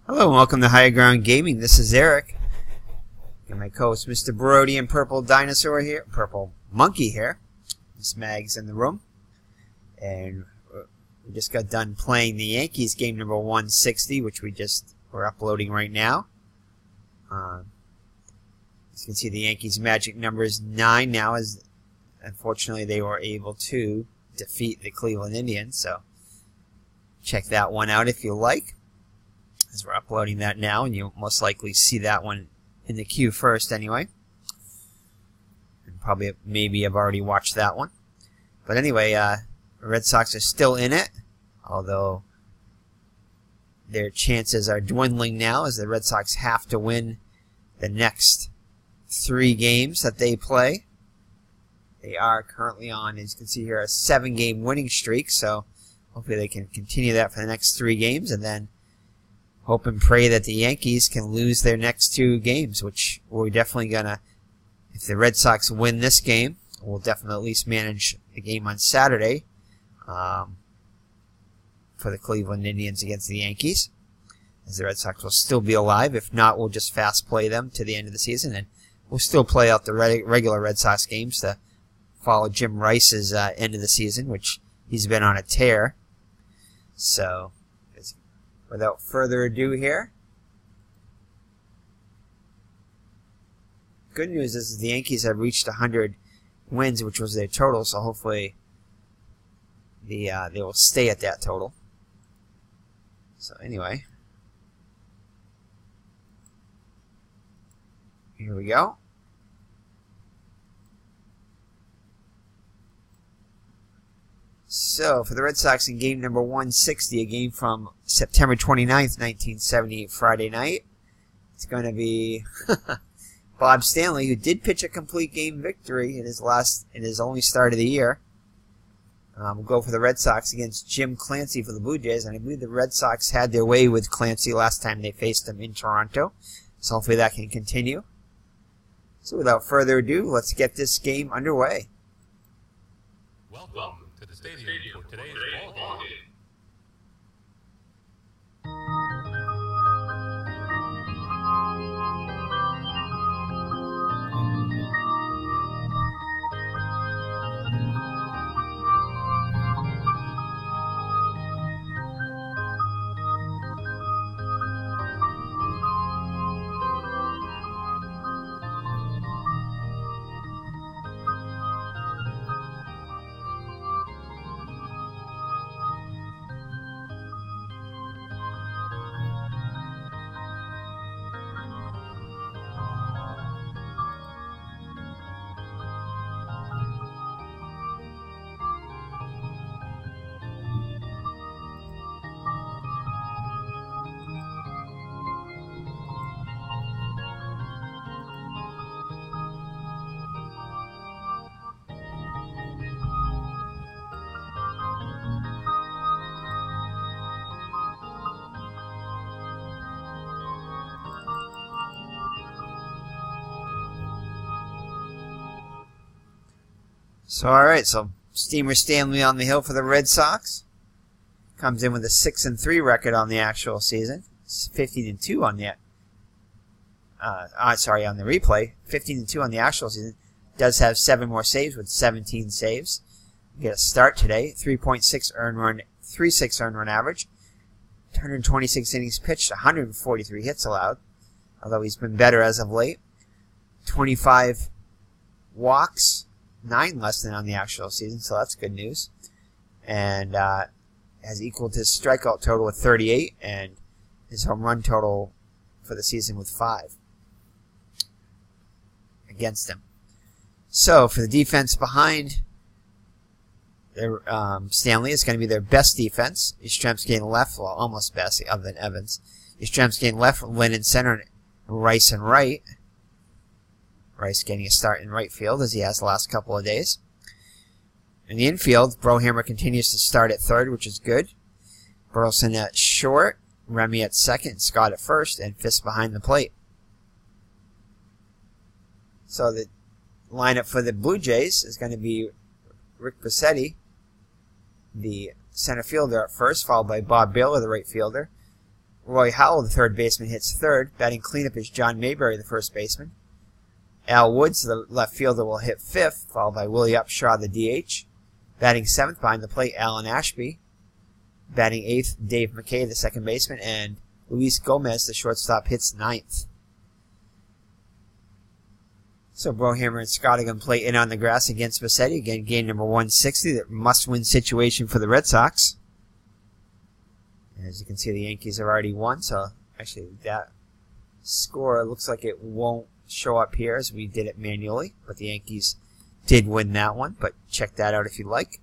Hello and welcome to Higher Ground Gaming. This is Eric. And my co-host Mr. Brody and Purple Dinosaur here. Purple Monkey here. Miss Mag's in the room. And we just got done playing the Yankees game number 160, which we're uploading right now. As you can see, the Yankees' magic number is 9 now, as unfortunately they were able to defeat the Cleveland Indians. So check that one out if you like. As we're uploading that now, and you'll most likely see that one in the queue first anyway. And probably maybe have already watched that one. But anyway, the Red Sox are still in it, although their chances are dwindling now as the Red Sox have to win the next 3 games that they play. They are currently on, as you can see here, a 7-game winning streak, so hopefully they can continue that for the next 3 games, and then hope and pray that the Yankees can lose their next 2 games, which we're definitely going to, if the Red Sox win this game, we'll definitely at least manage the game on Saturday for the Cleveland Indians against the Yankees, as the Red Sox will still be alive. If not, we'll just fast play them to the end of the season, and we'll still play out the regular Red Sox games to follow Jim Rice's end of the season, which he's been on a tear. So without further ado here, good news is the Yankees have reached 100 wins, which was their total, so hopefully they will stay at that total. So anyway, here we go. So, for the Red Sox in game number 160, a game from September 29th, 1978, Friday night, it's going to be Bob Stanley, who did pitch a complete game victory in his only start of the year. We'll go for the Red Sox against Jim Clancy for the Blue Jays, and I believe the Red Sox had their way with Clancy last time they faced him in Toronto, so hopefully that can continue. So, without further ado, let's get this game underway. Welcome to the stadium for today's ball game. So, alright, so Steamer Stanley on the hill for the Red Sox. Comes in with a 6-3 record on the actual season. It's 15-2 on the on the replay. 15-2 on the actual season. Does have 7 more saves with 17 saves. Get a start today. 3.6 earned run, 3.6 earned run average. 126 innings pitched, 143 hits allowed. Although he's been better as of late. 25 walks. 9 less than on the actual season, so that's good news. And has equaled his strikeout total with 38 and his home run total for the season with 5 against him. So for the defense behind Stanley, it's going to be their best defense. Yastrzemski in left, well, almost best, other than Evans. Yastrzemski in left, Lynn in center, and Rice in right. Rice getting a start in right field, as he has the last couple of days. In the infield, Brohammer continues to start at third, which is good. Burleson at short, Remy at second, Scott at first, and Fisk behind the plate. So the lineup for the Blue Jays is going to be Rick Bassetti, the center fielder, at first, followed by Bob Baylor, the right fielder. Roy Howell, the third baseman, hits third. Batting cleanup is John Mayberry, the first baseman. Al Woods, the left fielder, will hit fifth, followed by Willie Upshaw, the DH. Batting seventh behind the plate, Alan Ashby. Batting eighth, Dave McKay, the second baseman. And Luis Gomez, the shortstop, hits ninth. So Brohammer and Scott are going to play in on the grass against Bsoton. Again, game number 160, that must-win situation for the Red Sox. As you can see, the Yankees have already won, so actually that score looks like it won't show up here as we did it manually, but the Yankees did win that one, but check that out if you like.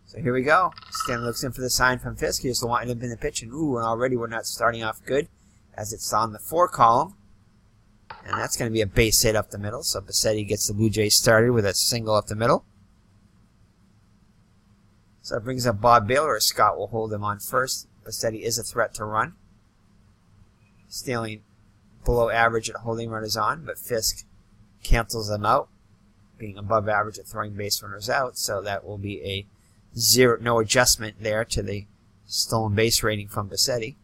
So here we go. Stanley looks in for the sign from Fisk. Here's the wind-up in the pitch, and ooh, and already we're not starting off good as it's on the 4 column. And that's going to be a base hit up the middle, so Bsoton gets the Blue Jays started with a single up the middle. So it brings up Bob Baylor, as Scott will hold him on first. Bsoton is a threat to run. Stanley below average at holding runners on, but Fisk cancels them out, being above average at throwing base runners out, so that will be a no adjustment there to the stolen base rating from Bsoton.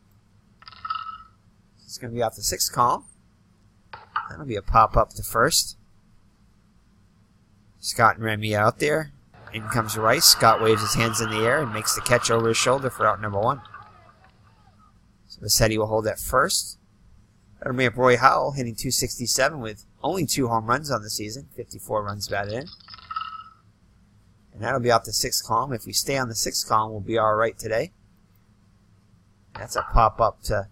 It's going to be off the 6th column. That'll be a pop-up to first. Scott and Remy out there. In comes Rice. Scott waves his hands in the air and makes the catch over his shoulder for out number 1. So Bsoton will hold at first. That'll bring up Roy Howell, hitting .267 with only 2 home runs on the season. 54 runs batted in. And that'll be off the 6th column. If we stay on the 6th column, we'll be alright today. That's a pop-up to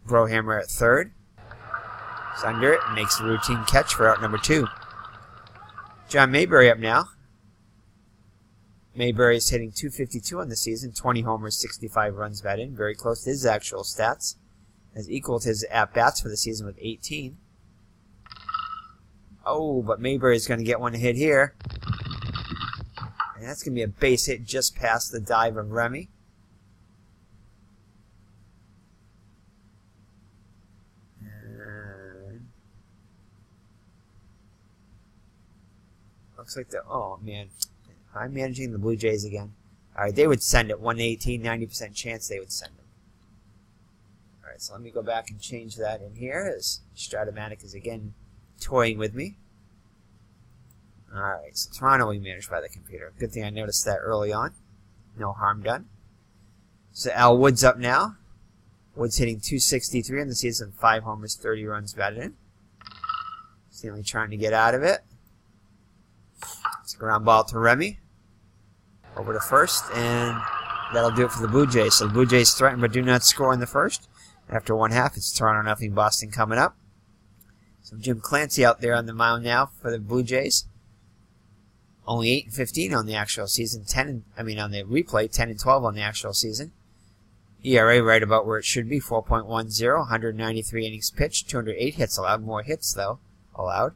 Brohammer at third. He's under it and makes the routine catch for out number 2. John Mayberry up now. Mayberry is hitting .252 on the season, 20 homers, 65 runs batted in, very close to his actual stats. Has equaled his at-bats for the season with 18. Oh, but Mayberry is going to get one hit here. And that's going to be a base hit just past the dive of Remy. Looks like oh man, I'm managing the Blue Jays again. Alright, they would send it. 118, 90% chance they would send it. Alright, so let me go back and change that in here as Strat-o-matic is again toying with me. Alright, so Toronto will be managed by the computer. Good thing I noticed that early on. No harm done. So Al Woods up now. Woods hitting .263 in the season, 5 homers, 30 runs batted in. Stanley trying to get out of it. It's a ground ball to Remy. Over to first, and that'll do it for the Blue Jays. So the Blue Jays threaten but do not score in the first. After 1/2, it's Toronto 0, Boston coming up. So Jim Clancy out there on the mound now for the Blue Jays. Only 8-15 on the actual season. On the replay, 10-12 on the actual season. ERA right about where it should be, 4.10, 193 innings pitched, 208 hits allowed. More hits, though, allowed.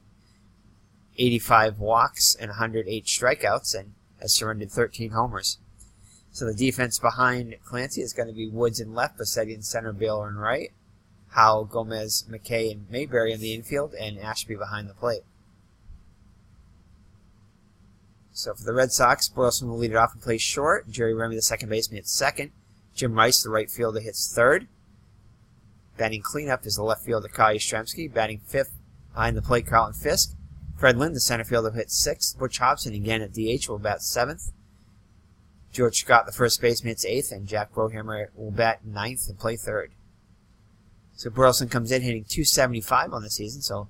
85 walks and 108 strikeouts, and has surrendered 13 homers. So the defense behind Clancy is going to be Woods in left, Bsoton in center, Baylor in right, Howell, Gomez, McKay, and Mayberry in the infield, and Ashby behind the plate. So for the Red Sox, Boylston will lead it off and play short. Jerry Remy, the second baseman, hits second. Jim Rice, the right fielder, hits third. Batting cleanup is the left fielder, Kyle Yastrzemski. Batting fifth behind the plate, Carlton Fisk. Fred Lynn, the center fielder, hits sixth. Butch Hobson, again at DH, will bat seventh. George Scott, the first baseman, hits eighth. And Jack Brohammer will bat ninth and play third. So Burleson comes in hitting .275 on the season, so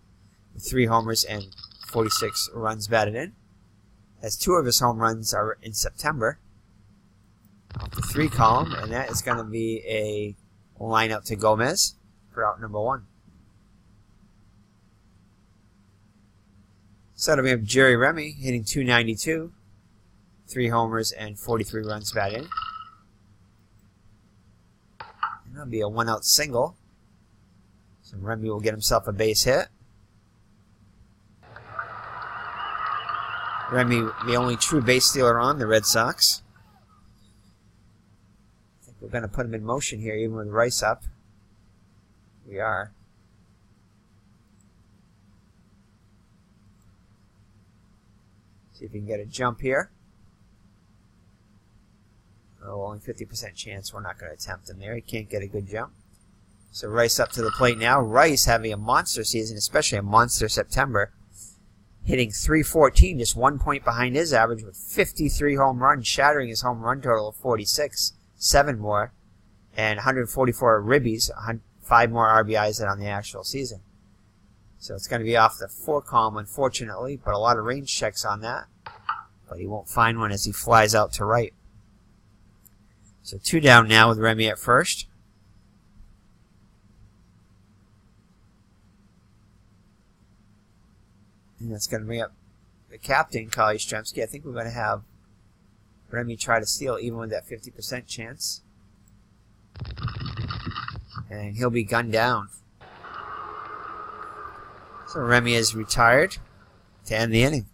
with 3 homers and 46 runs batted in. As 2 of his home runs are in September. Off the 3 column, and that is going to be a lineup to Gomez for out number 1. So we have Jerry Remy hitting .292, 3 homers and 43 runs batted in. And that'll be a 1-out single. So Remy will get himself a base hit. Remy, the only true base stealer on the Red Sox. I think we're going to put him in motion here, even with Rice up. We are. See if we can get a jump here. Oh, we'll only 50% chance. We're not going to attempt him there. He can't get a good jump. So Rice up to the plate now. Rice having a monster season, especially a monster September. Hitting .314, just 1 point behind his average with 53 home runs, shattering his home run total of 46, 7 more, and 144 ribbies, 5 more RBIs than on the actual season. So it's going to be off the 4 column, unfortunately, but a lot of range checks on that. But he won't find one as he flies out to right. So 2 down now with Remy at first. And that's going to bring up the captain, Kyle Yastrzemski. I think we're going to have Remy try to steal even with that 50% chance. And he'll be gunned down. So Remy is retired to end the inning.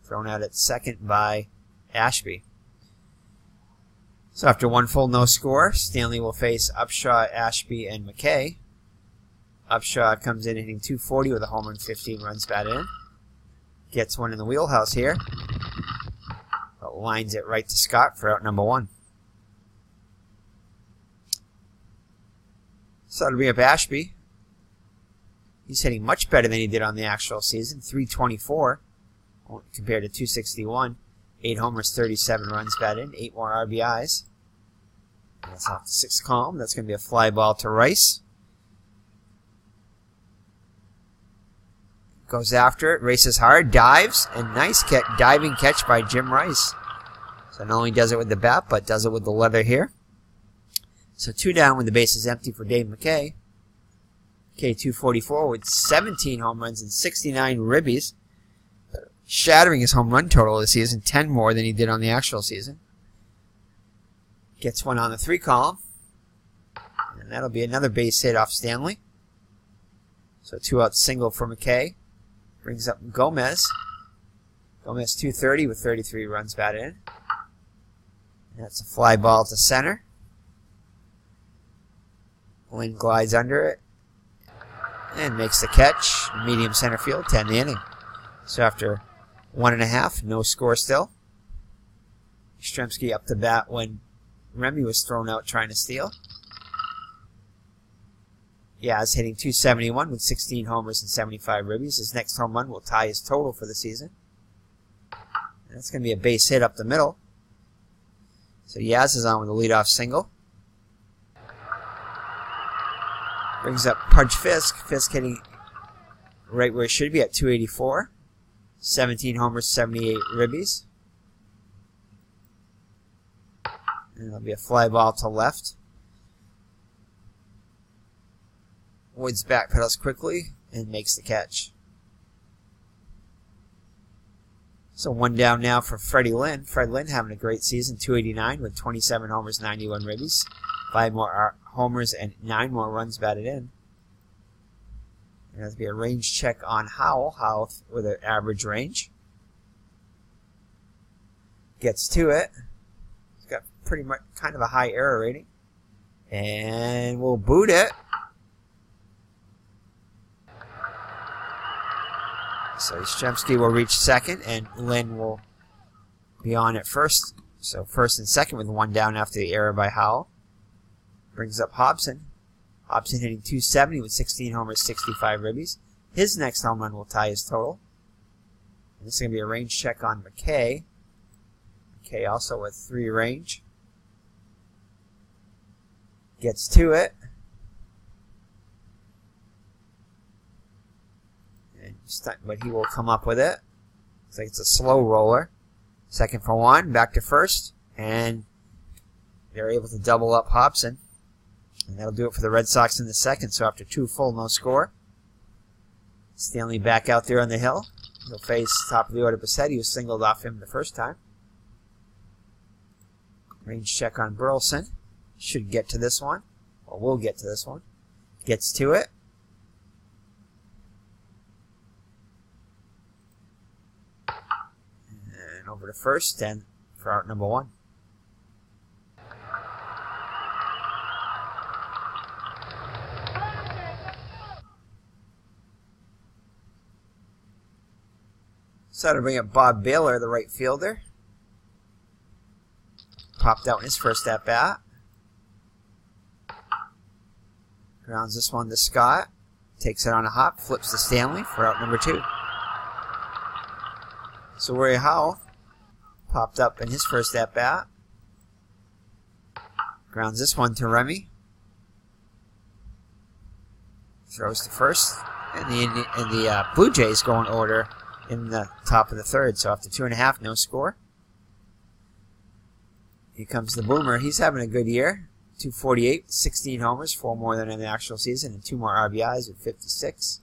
Thrown out at second by Ashby. So after 1 full no score, Stanley will face Upshaw, Ashby, and McKay. Upshaw comes in hitting .240 with a home and 15 runs batted in. Gets one in the wheelhouse here. But lines it right to Scott for out number 1. So that'll bring up Ashby. He's hitting much better than he did on the actual season. .324 compared to .261. 8 homers, 37 runs batted in. 8 more RBIs. And that's off the 6th column. That's going to be a fly ball to Rice. Goes after it, races hard, dives, and nice diving catch by Jim Rice. So not only does it with the bat, but does it with the leather here. So 2 down with the bases empty for Dave McKay. McKay .244 with 17 home runs and 69 ribbies, shattering his home run total this season, 10 more than he did on the actual season. Gets one on the 3 column, and that'll be another base hit off Stanley. So 2 out single for McKay. Brings up Gomez. Gomez .230 with 33 runs batted in. And that's a fly ball to center. Lynn glides under it and makes the catch. Medium center field to end the inning. So after 1.5, no score still. Yastrzemski up to bat when Remy was thrown out trying to steal. Yaz hitting .271 with 16 homers and 75 ribbies. His next home run will tie his total for the season. And that's going to be a base hit up the middle. So Yaz is on with a leadoff single. Brings up Pudge Fisk. Fisk hitting right where it should be at .284. 17 homers, 78 ribbies. And it'll be a fly ball to left. Woods backpedals quickly and makes the catch. So 1 down now for Freddie Lynn. Fred Lynn having a great season, .289 with 27 homers, 91 ribbies, 5 more homers and 9 more runs batted in. There has to be a range check on Howell. Howell with an average range. Gets to it. He's got pretty much kind of a high error rating. And we'll boot it. So Yastrzemski will reach second, and Lynn will be on at first. So first and second with 1 down after the error by Howell. Brings up Hobson. Hobson hitting .270 with 16 homers, 65 ribbies. His next home run will tie his total. And this is going to be a range check on McKay. McKay also with 3 range. Gets to it. But he will come up with it. Looks like it's a slow roller. Second for 1, back to first, and they're able to double up Hobson. And that'll do it for the Red Sox in the second. So after 2 full, no score. Stanley back out there on the hill. He'll face top of the order Bsoton, who singled off him the first time. Range check on Burleson. Should get to this one. Or will get to this one. Gets to it. Over to first, and for out number 1. So to bring up Bob Baylor, the right fielder. Popped out in his first at-bat. Grounds this one to Scott. Takes it on a hop. Flips to Stanley for out number 2. So Roy Howell popped up in his first at-bat. Grounds this one to Remy. Throws to first. And the Blue Jays go in order in the top of the third. So after 2.5, no score. Here comes the Boomer. He's having a good year. 248, 16 homers, 4 more than in the actual season, and 2 more RBIs with 56.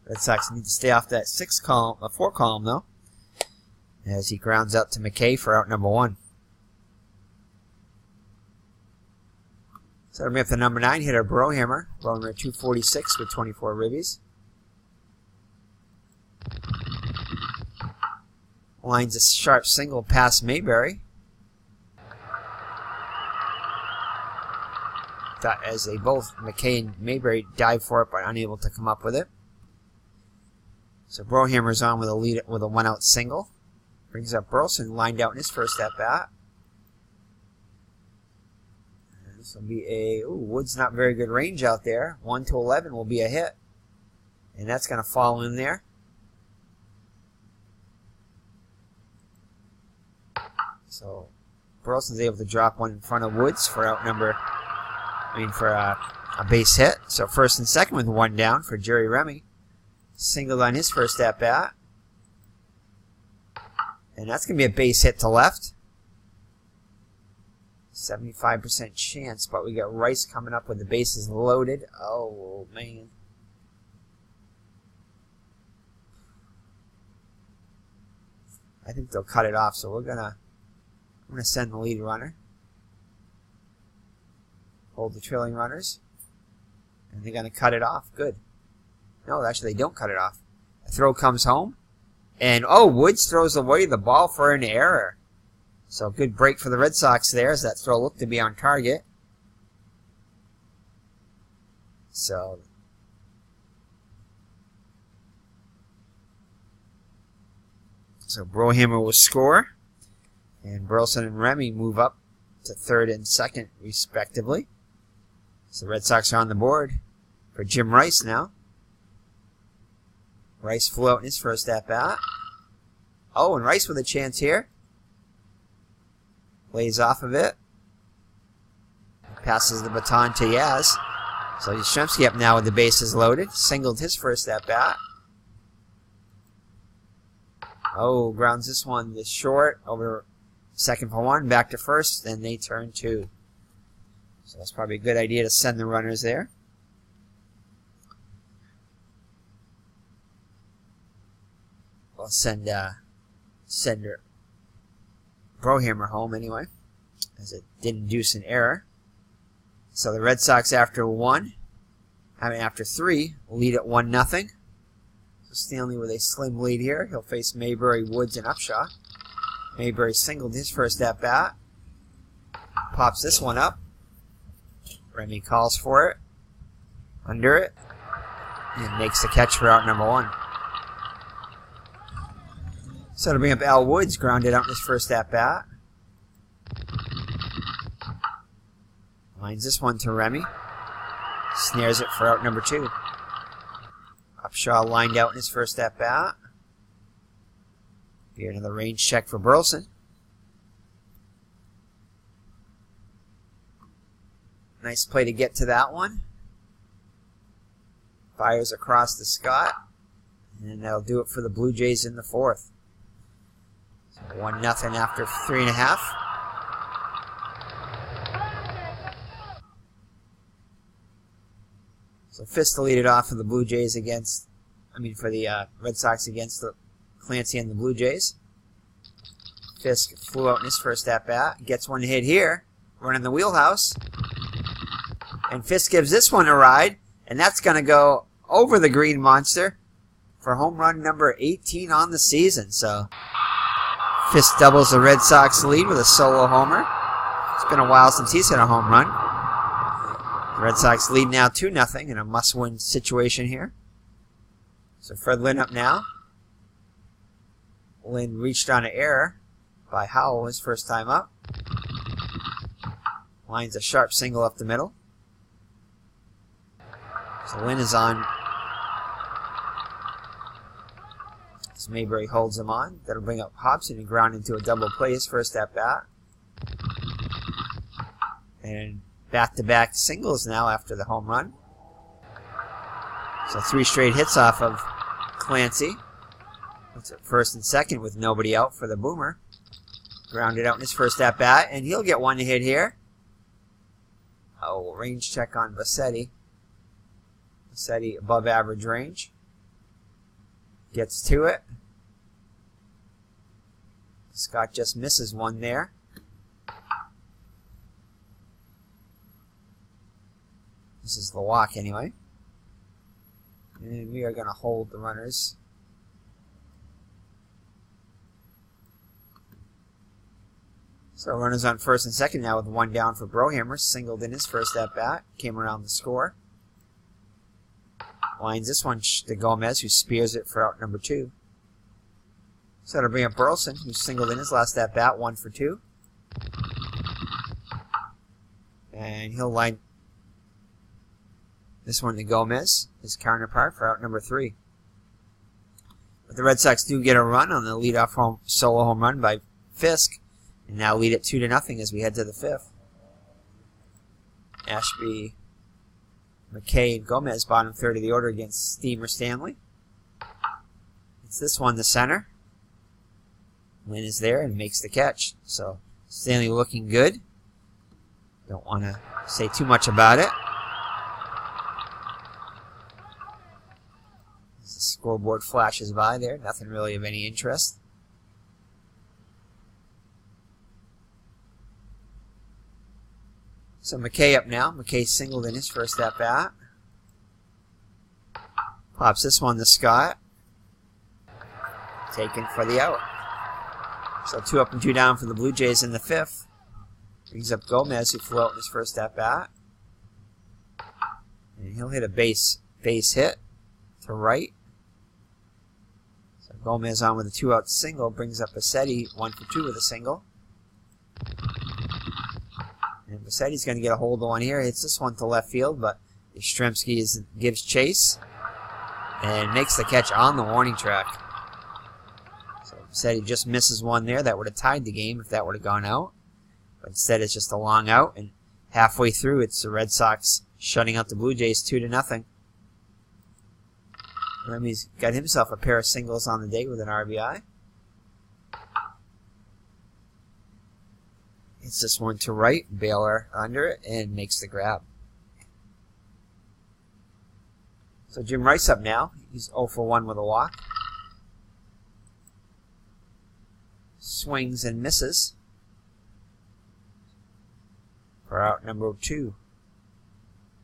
Red Sox need to stay off that 4 column though, as he grounds out to McKay for out number 1. So we have the number 9 hitter, Brohammer, rolling at 246 with 24 ribbies. Lines a sharp single past Mayberry. As they both, McKay and Mayberry, dive for it but unable to come up with it. So Brohammer's on with a lead with a 1-out single. Brings up Burleson, lined out in his first at-bat. This will be a... Wood's not very good range out there. 1 to 11 will be a hit. And that's going to fall in there. So Burleson's able to drop one in front of Woods for out number... for a base hit. So first and second with 1 down for Jerry Remy. Singled on his first at-bat. And that's going to be a base hit to left. 75% chance, but we got Rice coming up with the bases loaded. Oh, man. I think they'll cut it off, so I'm gonna send the lead runner. Hold the trailing runners. And they're going to cut it off. Good. No, actually, they don't cut it off. The throw comes home. And, Woods throws away the ball for an error. So, good break for the Red Sox there, as that throw looked to be on target. So Brohammer will score. And Burleson and Remy move up to third and second, respectively. So the Red Sox are on the board for Jim Rice now. Rice flew out in his first at-bat. And Rice with a chance here. Lays off of it. Passes the baton to Yaz. So Yastrzemski up now with the bases loaded. Singled his first at-bat. Grounds this one to short. Over second for 1. Back to first. Then they turn 2. So that's probably a good idea to send the runners there. We'll send Brohammer home anyway, as it did induce an error. So the Red Sox after 3, lead at 1-0. So Stanley with a slim lead here. He'll face Mayberry, Woods, and Upshaw. Mayberry singled his first at-bat. Pops this one up. Remy calls for it. Under it. And makes the catch for out number 1. So to bring up Al Woods, grounded out in his first at-bat. Lines this one to Remy. Snares it for out number 2. Upshaw lined out in his first at-bat. Here another range check for Burleson. Nice play to get to that one. Fires across to Scott. And that'll do it for the Blue Jays in the 4th. So 1-0 after 3.5. So Fisk to lead it off for the Blue Jays for the Red Sox against the Clancy and the Blue Jays. Fisk flew out in his first at-bat. Gets one hit here. Running the wheelhouse. And Fisk gives this one a ride. And that's going to go over the Green Monster for home run number 18 on the season. So Fisk doubles the Red Sox lead with a solo homer. It's been a while since he's hit a home run. The Red Sox lead now 2-0 in a must-win situation here. So Fred Lynn up now. Lynn reached on an error by Howell his first time up. Lines a sharp single up the middle. So Lynn is on. As Mayberry holds him on. That'll bring up Hobson and ground into a double play his first at bat. And back-to-back singles now after the home run. So 3 straight hits off of Clancy. That's at first and second with nobody out for the Boomer. Grounded out in his first at bat, and he'll get one hit here. Oh, range check on Bsoton. Bsoton above average range. Gets to it. Scott just misses one there. This is the walk anyway. And we are going to hold the runners. So runners on first and second now with one down for Brohammer. Singled in his first at bat. Came around the score. Lines this one to Gomez, who spears it for out number 2. So that'll bring up Burleson, who singled in his last at bat, 1 for 2. And he'll line this one to Gomez, his counterpart, for out number 3. But the Red Sox do get a run on the leadoff solo home run by Fisk, and now lead it 2-0 as we head to the 5th. Ashby, McKay, and Gomez, bottom third of the order against Steamer Stanley. It's this one, the center. Lynn is there and makes the catch. So Stanley looking good. Don't want to say too much about it. As the scoreboard flashes by there, nothing really of any interest. So McKay up now. McKay singled in his first at bat. Pops this one to Scott. Taken for the out. So 2 up and 2 down for the Blue Jays in the 5th. Brings up Gomez, who flew out in his first at bat. And he'll hit a base hit to right. So Gomez on with a 2-out single. Brings up Bsoton, 1 for 2 with a single. And Bsoton's going to get a hold of one here. Hits this one to left field, but Yastrzemski gives chase and makes the catch on the warning track. So Bsoton just misses one there. That would have tied the game if that would have gone out. But instead it's just a long out, and halfway through it's the Red Sox shutting out the Blue Jays 2-0. Remy's got himself a pair of singles on the day with an RBI. Hits this one to right, Baylor under it, and makes the grab. So Jim Rice up now. He's 0 for 1 with a walk. Swings and misses for out number 2.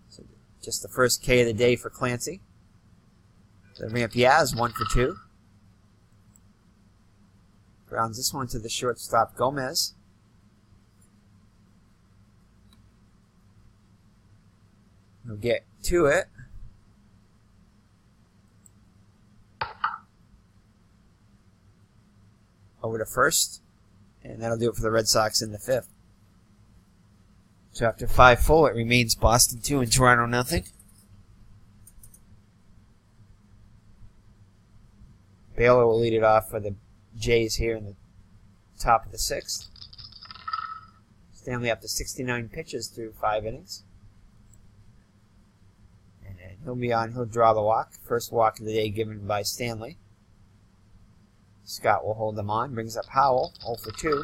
So just the first K of the day for Clancy. So bring up Yaz, 1 for 2. Grounds this one to the shortstop Gomez. He'll get to it. Over to first. And that'll do it for the Red Sox in the 5th. So after 5 full, it remains Boston 2 and Toronto 0. Baylor will lead it off for the Jays here in the top of the 6th. Stanley up to 69 pitches through 5 innings. And he'll be on. He'll draw the walk. First walk of the day given by Stanley. Scott will hold them on. Brings up Howell, 0 for 2.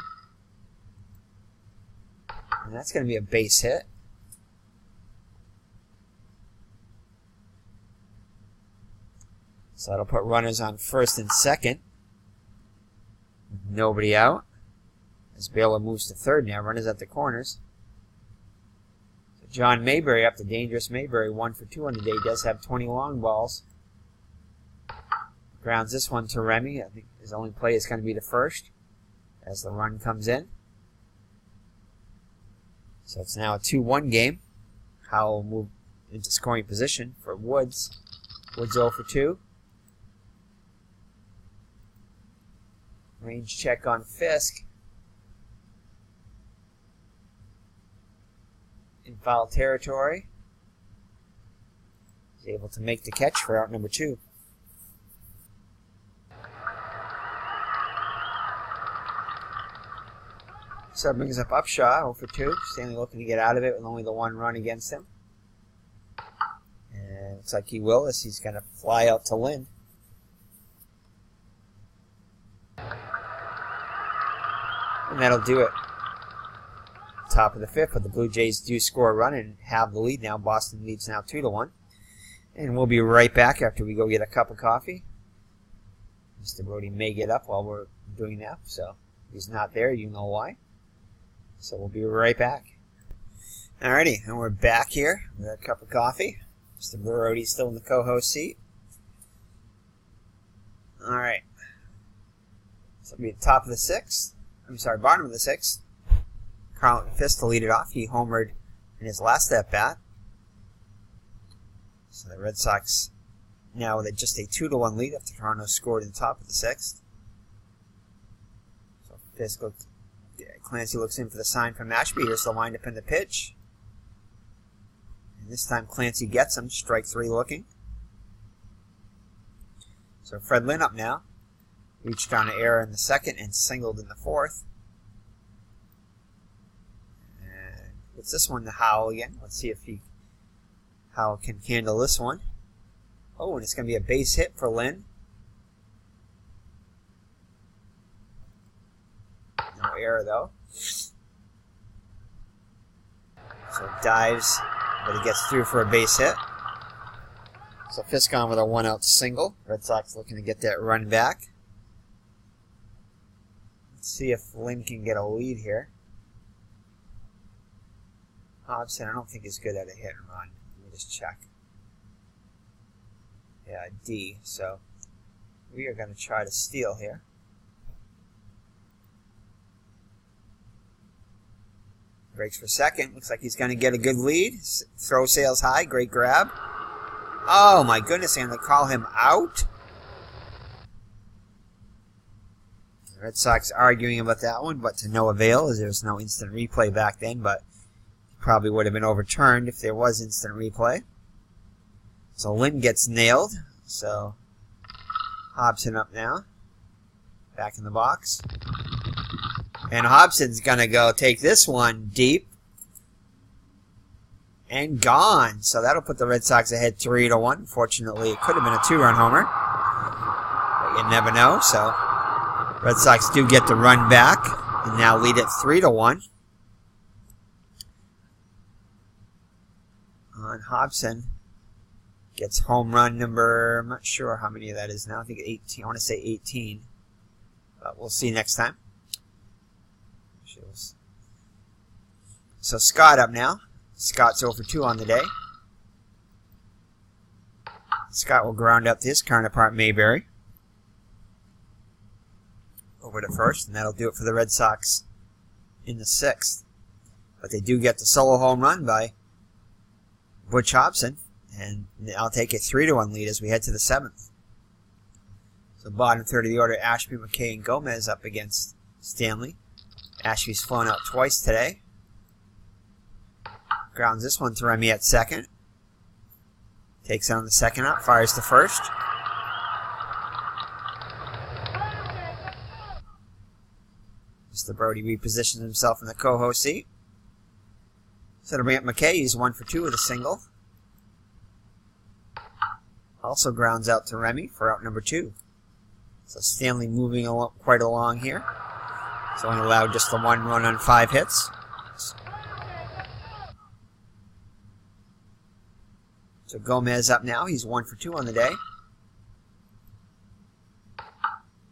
And that's going to be a base hit. So that'll put runners on first and second. Nobody out. As Baylor moves to third now. Runners at the corners. So John Mayberry up to dangerous Mayberry. 1 for 2 on the day. Does have 20 long balls. Grounds this one to Remy. I think his only play is going to be the first as the run comes in. So it's now a 2-1 game. Howell will move into scoring position for Woods. Woods 0 for 2. Range check on Fisk. in foul territory. He's able to make the catch for out number 2. So that brings up Upshaw, 0 for 2. Stanley looking to get out of it with only the 1 run against him. And looks like he will, as he's going to fly out to Lynn. And that'll do it. Top of the 5th, but the Blue Jays do score a run and have the lead now. Boston leads now 2-1. And we'll be right back after we go get a cup of coffee. Mr. Brody may get up while we're doing that, so if he's not there, you know why. So we'll be right back. Alrighty, and we're back here with a cup of coffee. Mr. Brody's still in the co-host seat. Alright. So it'll be the top of the 6th. Bottom of the 6th. Carlton Fisk to lead it off. He homered in his last at-bat. So the Red Sox now with just a 2-1 lead after Toronto scored in the top of the 6th. So Fisk looks, Clancy looks in for the sign from Ashby. Here's the windup in the pitch. And this time Clancy gets him. Strike 3 looking. So Fred Lynn up now. Reached on an error in the 2nd and singled in the 4th. And puts this one to Howell again. Let's see if Howell can handle this one. Oh, and it's going to be a base hit for Lynn. No error, though. So dives, but he gets through for a base hit. So Fisk on with a 1-out single. Red Sox looking to get that run back. Let's see if Lynn can get a lead here. Hobson, I don't think is good at a hit and run. Let me just check. Yeah, D. So we are going to try to steal here. Breaks for second. Looks like he's going to get a good lead. Throw sails high. Great grab. Oh my goodness, and they call him out. The Red Sox arguing about that one, but to no avail, as there was no instant replay back then, but it probably would have been overturned if there was instant replay. So Lynn gets nailed. So Hobson up now. Back in the box. And Hobson's going to go take this one deep. And gone. So that'll put the Red Sox ahead 3-1. Unfortunately, it could have been a 2-run homer. But you never know. So Red Sox do get the run back. And now lead it 3-1. On Hobson. Gets home run number, I'm not sure how many of that is now. I think 18. I want to say 18. But we'll see next time. So Scott up now. Scott's 0 for 2 on the day. Scott will ground up to his counterpart, Mayberry. Over to first, and that'll do it for the Red Sox in the 6th. But they do get the solo home run by Butch Hobson. And I'll take a 3-1 lead as we head to the 7th. So bottom third of the order, Ashby, McKay, and Gomez up against Stanley. Ashby's flown out twice today. Grounds this one to Remy at second. Takes on the second up, fires to first. Mr. Brody repositions himself in the co-host seat. So to bring up McKay, he's 1 for 2 with a single. Also grounds out to Remy for out number 2. So Stanley moving quite along here. He's only allowed just the 1 run on 5 hits. So Gomez up now. He's 1 for 2 on the day.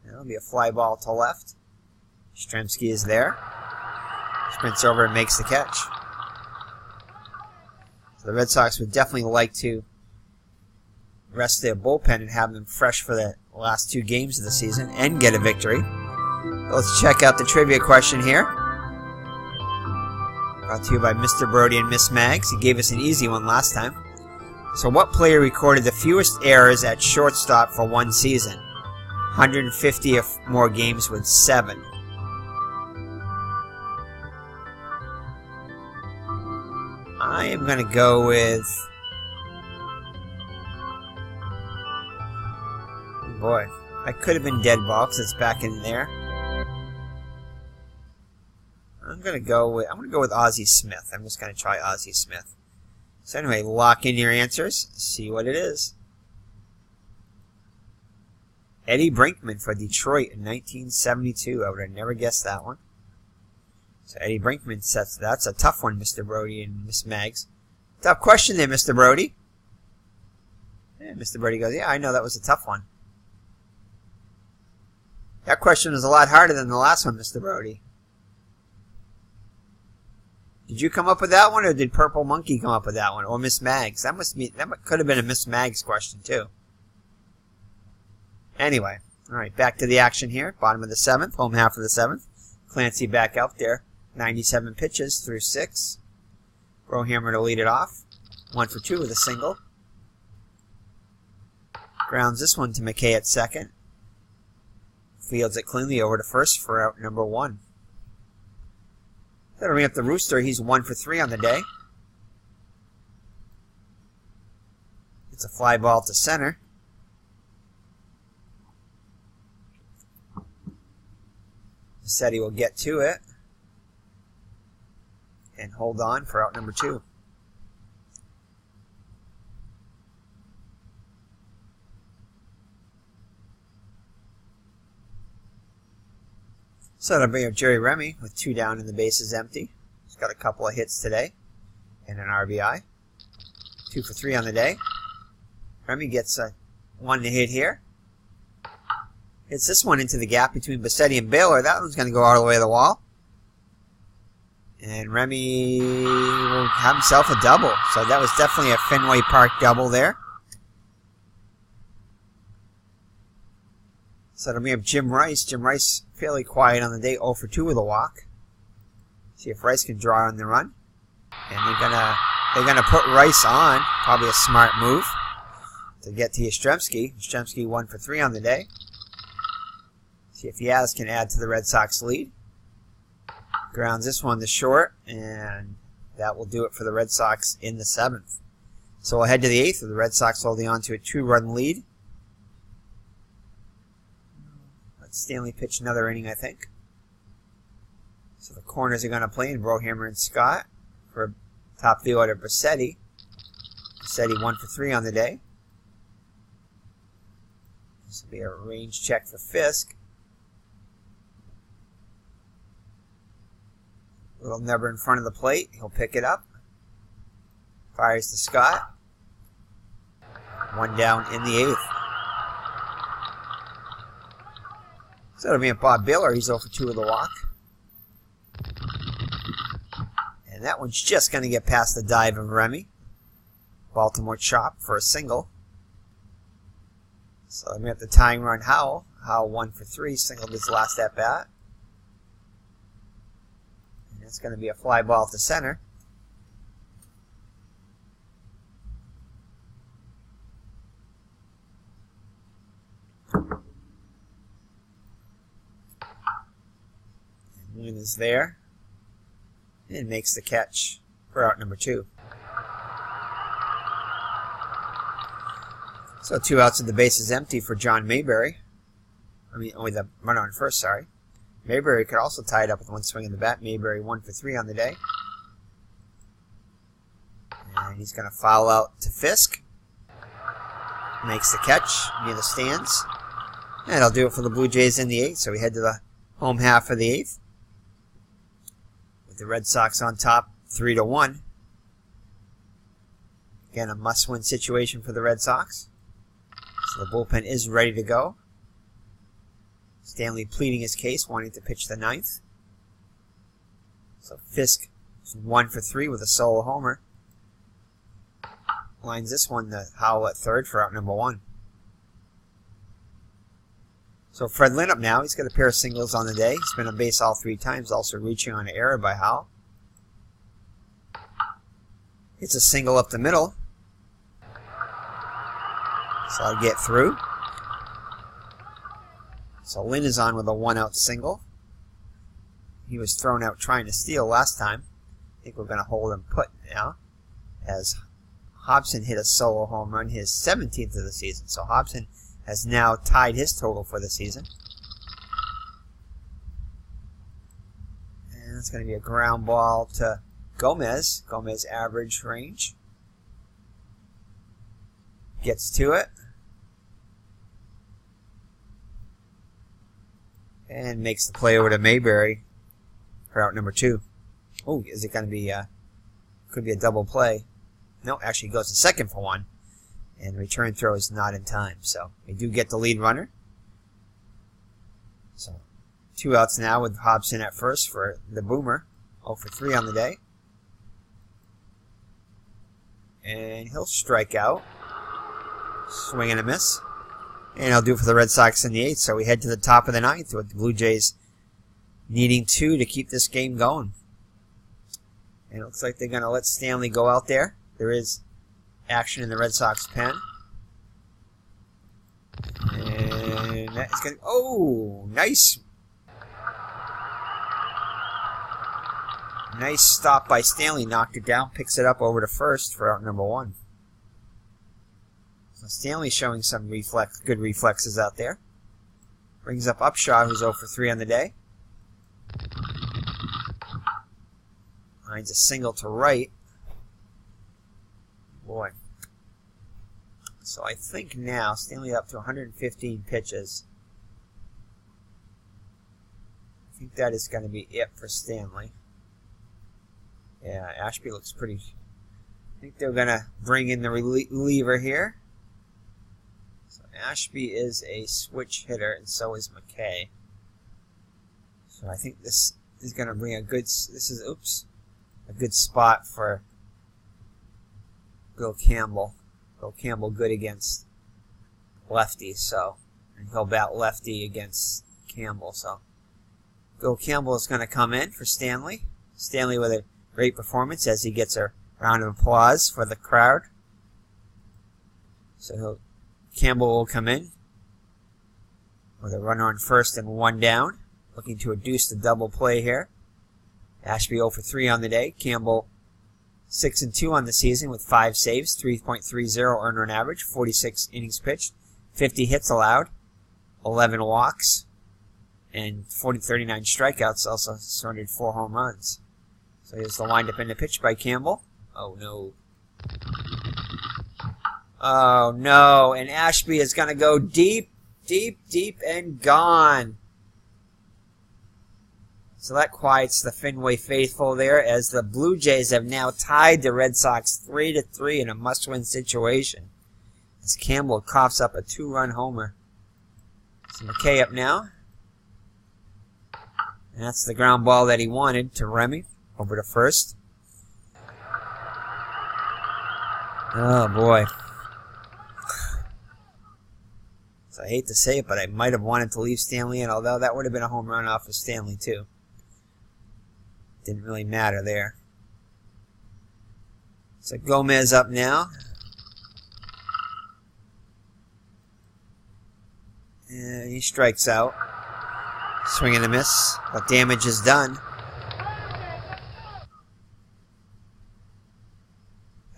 That'll be a fly ball to left. Stremski is there. Sprints over and makes the catch. So the Red Sox would definitely like to rest their bullpen and have them fresh for the last 2 games of the season and get a victory. Let's check out the trivia question here. Brought to you by Mr. Brody and Miss Mags. He gave us an easy one last time. So what player recorded the fewest errors at shortstop for one season? 150 or more games with 7. I am going to go with... Boy, I could have been dead ball because it's back in there. I'm going to go with Ozzie Smith. I'm just going to try Ozzie Smith. So anyway, lock in your answers. See what it is. Eddie Brinkman for Detroit in 1972. I would have never guessed that one. So Eddie Brinkman sets. That's a tough one, Mr. Brody and Miss Mags. Tough question there, Mr. Brody. And Mr. Brody goes, yeah, I know that was a tough one. That question was a lot harder than the last one, Mr. Brody. Did you come up with that one, or did Purple Monkey come up with that one, or Miss Mags? That could have been a Miss Mags question too. Anyway, all right, back to the action here. Bottom of the 7th, home half of the 7th. Clancy back out there, 97 pitches through 6. Brohammer to lead it off, 1 for 2 with a single. Grounds this one to McKay at second. Fields it cleanly over to first for out number 1. That'll bring up the Rooster. He's 1 for 3 on the day. It's a fly ball to center. Said he will get to it and hold on for out number 2. So that'll bring up Jerry Remy with 2 down and the bases empty. He's got a couple of hits today and an RBI. 2 for 3 on the day. Remy gets a 1 to hit here. Hits this one into the gap between Bassetti and Baylor. That one's going to go all the way to the wall. And Remy will have himself a double. So that was definitely a Fenway Park double there. So it'll be up Jim Rice. Jim Rice fairly quiet on the day, 0 for 2 with a walk. See if Rice can draw on the run. And they're gonna put Rice on. Probably a smart move to get to Yastrzemski. Yastrzemski 1 for 3 on the day. See if Yaz can add to the Red Sox lead. Grounds this one to short, and that will do it for the Red Sox in the 7th. So we'll head to the 8th with the Red Sox holding on to a 2-run lead. Let Stanley pitch another inning, I think. So the corners are going to play in Brohammer and Scott for top of the order Bassetti. Bassetti 1 for 3 on the day. This will be a range check for Fisk. Little number in front of the plate. He'll pick it up. Fires to Scott. 1 down in the 8th. So it'll be a Bob Baylor. He's 0 for 2 with a walk. And that one's just going to get past the dive of Remy. Baltimore chop for a single. So we have the tying run Howell. Howell 1 for 3. Singled his last at bat. It's going to be a fly ball to center. Moon is there and makes the catch for out number 2. So 2 outs and the base is empty for John Mayberry. With a runner on first, sorry. Mayberry could also tie it up with 1 swing in the bat. Mayberry 1 for 3 on the day. And he's going to foul out to Fisk. Makes the catch near the stands. And that'll do it for the Blue Jays in the 8th. So we head to the home half of the 8th. With the Red Sox on top 3-1. Again, a must-win situation for the Red Sox. So the bullpen is ready to go. Stanley pleading his case, wanting to pitch the 9th. So Fisk is 1 for 3 with a solo homer. Lines this one to Howell at third for out number 1. So Fred Lynn up now. He's got a pair of singles on the day. He's been on base all 3 times, also reaching on an error by Howell. It's a single up the middle. So I'll get through. So Lynn is on with a 1-out single. He was thrown out trying to steal last time. I think we're going to hold him put now. as Hobson hit a solo home run, his 17th of the season. So Hobson has now tied his total for the season. And it's going to be a ground ball to Gomez. Gomez average range. Gets to it. And makes the play over to Mayberry for out number 2. Oh, is it going to be could be a double play. No, actually goes to second for 1. And the return throw is not in time. So we do get the lead runner. So 2 outs now with Hobson at first for the Boomer. 0 for 3 on the day. And he'll strike out. Swing and a miss. And he'll do it for the Red Sox in the 8th. So we head to the top of the 9th with the Blue Jays needing 2 to keep this game going. And it looks like they're going to let Stanley go out there. There is action in the Red Sox pen. And that is going to... Oh, nice. Nice stop by Stanley. Knocked it down. Picks it up over to first for out number 1. So Stanley showing some good reflexes out there. Brings up Upshaw, who's 0 for 3 on the day. Lines a single to right. Boy. So I think now Stanley up to 115 pitches. I think that is going to be it for Stanley. Yeah, Ashby looks pretty... I think they're going to bring in the reliever here. So Ashby is a switch hitter, and so is McKay. So I think this is going to bring a good... a good spot for Bill Campbell. Bill Campbell good against lefty, so, and he'll bat lefty against Campbell, so Bill Campbell is going to come in for Stanley. Stanley with a great performance as he gets a round of applause for the crowd. So Campbell will come in with a runner on first and 1 down, looking to induce the double play here. Ashby 0 for 3 on the day. Campbell 6 and 2 on the season with 5 saves, 3.30 earned run average, 46 innings pitched, 50 hits allowed, 11 walks, and 39 strikeouts. Also surrendered 4 home runs. So here's the windup in the pitch by Campbell. Oh no. Oh no, and Ashby is going to go deep, deep, deep, and gone. So that quiets the Fenway faithful there as the Blue Jays have now tied the Red Sox 3-3 in a must-win situation. As Campbell coughs up a 2-run homer. So McKay up now. And that's the ground ball that he wanted to Remy. Over to first. Oh boy. So I hate to say it, but I might have wanted to leave Stanley in, although that would have been a home run off of Stanley too. Didn't really matter there. So Gomez up now. And he strikes out. Swing and a miss, but damage is done.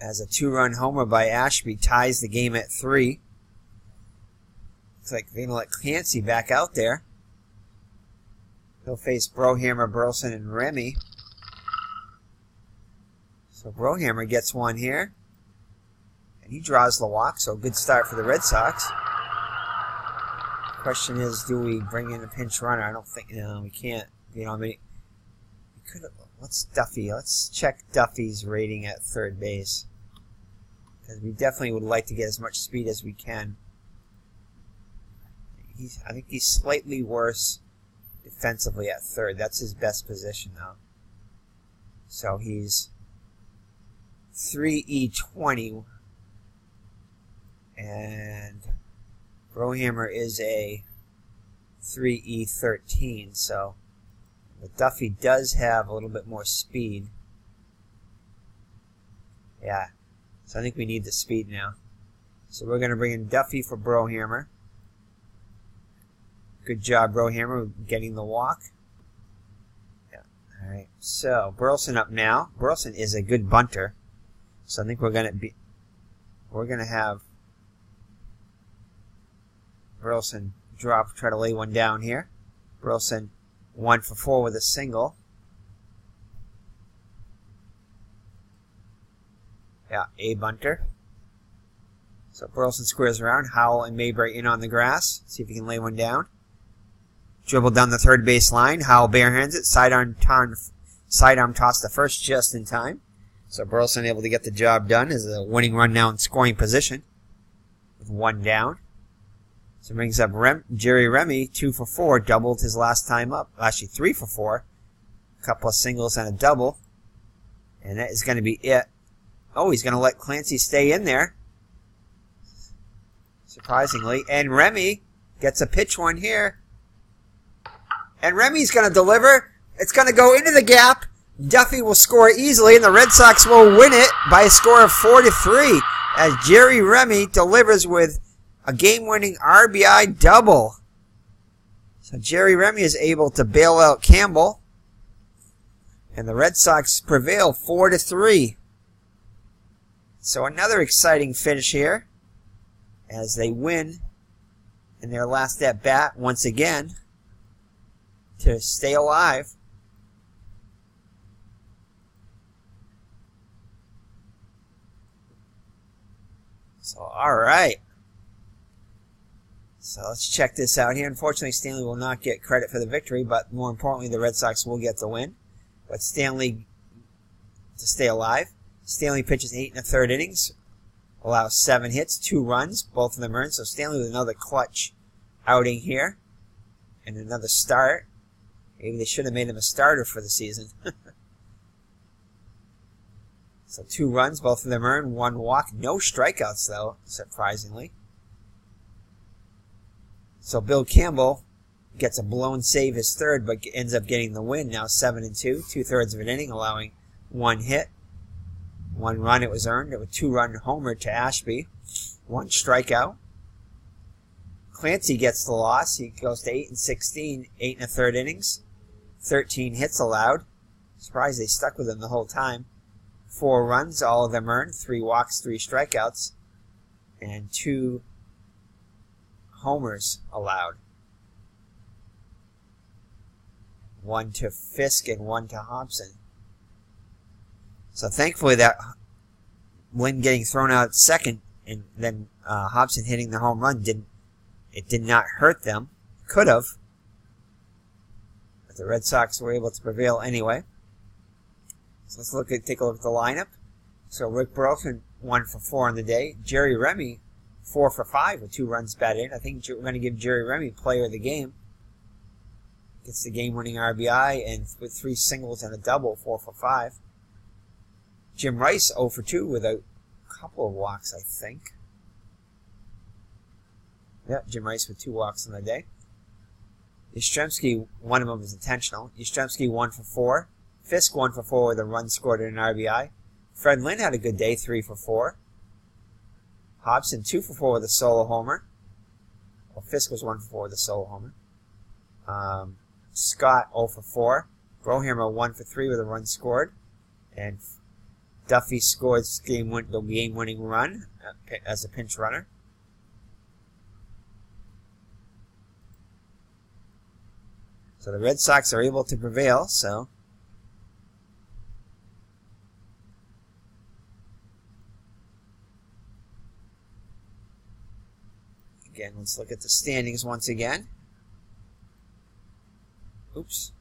As a 2-run homer by Ashby ties the game at 3. Looks like they're going to let Clancy back out there. He'll face Brohammer, Burleson, and Remy. So Brohammer gets one here. And he draws the walk, so good start for the Red Sox. Question is, do we bring in a pinch runner? I don't think, no, we can't. You know, I mean, we could have, what's Duffy? Let's check Duffy's rating at third base. Because we definitely would like to get as much speed as we can. I think he's slightly worse defensively at third. That's his best position, though. So he's 3E20. And Brohammer is a 3E13. So but Duffy does have a little bit more speed. Yeah. So I think we need the speed now. So we're going to bring in Duffy for Brohammer. Good job, Brohammer, getting the walk. Yeah. All right. So Burleson up now. Burleson is a good bunter. So I think we're gonna have Burleson drop, try to lay one down here. Burleson 1 for 4 with a single. Yeah, a bunter. So Burleson squares around. Howell and Maybright in on the grass. See if he can lay one down. Dribble down the third base line. Howell barehands it. Sidearm toss to first just in time. So Burleson able to get the job done as a winning run now in scoring position with 1 down. So brings up Jerry Remy, 2 for 4, doubled his last time up. Actually 3 for 4. A couple of singles and a double. And that is going to be it. Oh, he's going to let Clancy stay in there. Surprisingly. And Remy gets a pitch one here. And Remy's going to deliver. It's going to go into the gap. Duffy will score easily, and the Red Sox will win it by a score of 4-3 as Jerry Remy delivers with a game-winning RBI double. So Jerry Remy is able to bail out Campbell, and the Red Sox prevail 4-3. So another exciting finish here as they win in their last at-bat once again to stay alive. So, alright. So let's check this out here. Unfortunately, Stanley will not get credit for the victory, but more importantly, the Red Sox will get the win. But Stanley, to stay alive, Stanley pitches 8 1/3 innings, allows 7 hits, 2 runs, both of them earned. So Stanley with another clutch outing here, and another start. Maybe they should have made him a starter for the season. So 2 runs, both of them earned, 1 walk, no strikeouts though, surprisingly. So Bill Campbell gets a blown save, his third, but ends up getting the win. Now 7-2, 2/3 of an inning, allowing 1 hit, 1 run. It was earned. It was 2-run homer to Ashby, 1 strikeout. Clancy gets the loss. He goes to 8-16, 8 1/3 innings, 13 hits allowed. Surprised they stuck with him the whole time. 4 runs, all of them earned, 3 walks, 3 strikeouts, and 2 homers allowed. 1 to Fisk and 1 to Hobson. So thankfully that Lynn getting thrown out at second and then Hobson hitting the home run did not hurt them. Could have. But the Red Sox were able to prevail anyway. So let's take a look at the lineup. So Rick Burleson 1 for 4 on the day. Jerry Remy 4 for 5 with 2 runs batted in. I think we're going to give Jerry Remy player of the game. Gets the game-winning RBI and with 3 singles and a double, 4 for 5. Jim Rice 0 for 2 with a couple of walks, I think. Yeah, Jim Rice with 2 walks on the day. Yastrzemski, one of them was intentional. Yastrzemski 1 for 4. Fisk 1 for 4 with a run scored and an RBI. Fred Lynn had a good day, 3 for 4. Hobson 2 for 4 with a solo homer. Well, Fisk was 1 for 4 with a solo homer. Scott 0 for 4. Brohammer 1 for 3 with a run scored. And Duffy scored the game-winning run as a pinch runner. So the Red Sox are able to prevail, so again, let's look at the standings once again. Oops.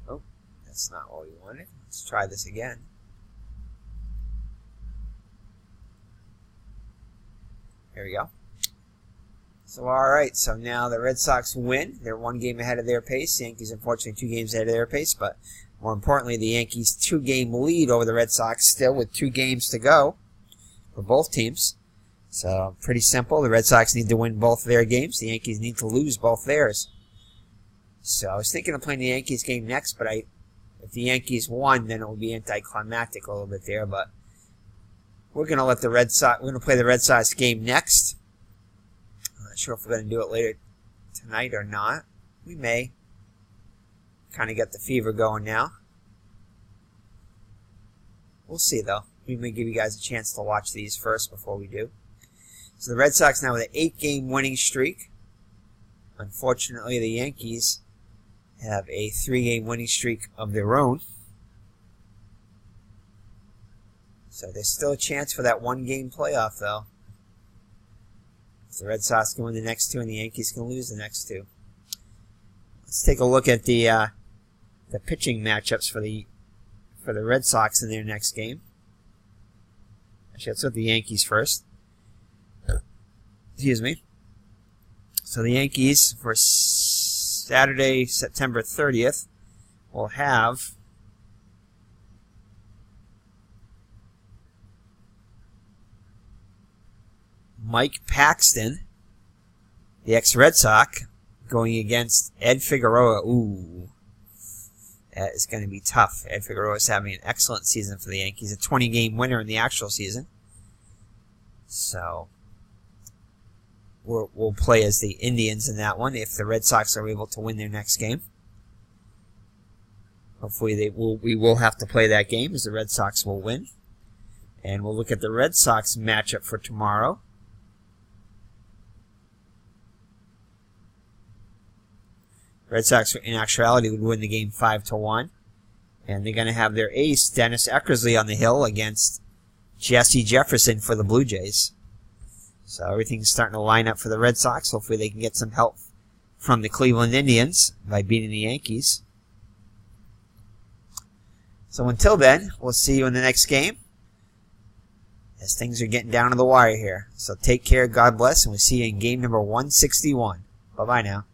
Oh, that's not what we wanted. Let's try this again. There we go. So, alright, so now the Red Sox win. They're 1 game ahead of their pace. The Yankees, unfortunately, 2 games ahead of their pace, but more importantly, the Yankees 2-game lead over the Red Sox still with 2 games to go for both teams. So, pretty simple. The Red Sox need to win both their games. The Yankees need to lose both theirs. So, I was thinking of playing the Yankees game next, but if the Yankees won, then it would be anticlimactic a little bit there, but we're going to let the Red Sox, we're going to play the Red Sox game next. I'm not sure if we're going to do it later tonight or not. We may. kind of got the fever going now. We'll see, though. We may give you guys a chance to watch these first before we do. So the Red Sox now with an 8-game winning streak. Unfortunately, the Yankees have a 3-game winning streak of their own. So there's still a chance for that 1-game playoff, though. If the Red Sox can win the next 2 and the Yankees can lose the next 2. Let's take a look at the pitching matchups for the Red Sox in their next game. Actually, let's look at the Yankees first. Excuse me. So the Yankees for Saturday, September 30th, will have Mike Paxton, the ex-Red Sox, going against Ed Figueroa. Ooh, that is going to be tough. Ed Figueroa is having an excellent season for the Yankees, a 20-game winner in the actual season. So we'll play as the Indians in that one if the Red Sox are able to win their next game. Hopefully we will have to play that game as the Red Sox will win. And we'll look at the Red Sox matchup for tomorrow. Red Sox, in actuality, would win the game 5-1. And they're going to have their ace, Dennis Eckersley, on the hill against Jesse Jefferson for the Blue Jays. So everything's starting to line up for the Red Sox. Hopefully they can get some help from the Cleveland Indians by beating the Yankees. So until then, we'll see you in the next game, as things are getting down to the wire here. So take care, God bless, and we'll see you in game number 161. Bye-bye now.